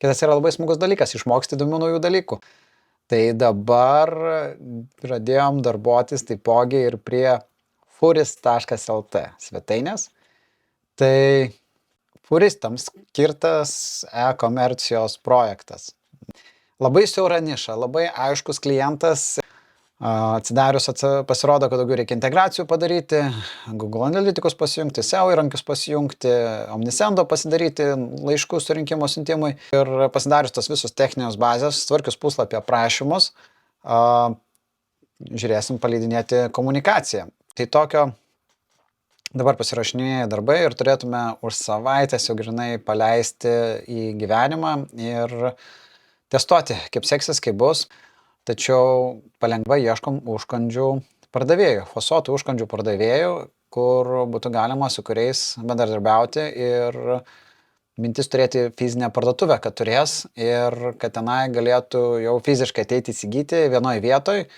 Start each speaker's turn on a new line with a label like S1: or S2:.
S1: Kitas yra labai smagus dalykas, išmoksti įdomių naujų dalykų. Tai dabar pradėjom darbuotis taipogi ir prie furis.lt svetainės. Tai furistams skirtas e-komercijos projektas. Labai siaura niša, labai aiškus klientas. Atsidarius pasirodo, kad daugiau reikia integracijų padaryti, Google Analytics pasijungti, SEO įrankius pasijungti, Omnisendo pasidaryti, laiškų surinkimo siuntimui. Ir pasidarius tos visus techninės bazės, tvarkius puslapį aprašymus, žiūrėsim paleidinėti komunikaciją. Tai tokio dabar pasirašinėja darbai ir turėtume už savaitės jau grynai paleisti į gyvenimą ir testuoti, kaip seksis, kaip bus. Tačiau palengva ieškom užkandžių pardavėjų, fasuotų užkandžių pardavėjų, kur būtų galima su kuriais bendradarbiauti ir mintis turėti fizinę parduotuvę, kad turės ir kad tenai galėtų jau fiziškai ateiti įsigyti vienoje vietoje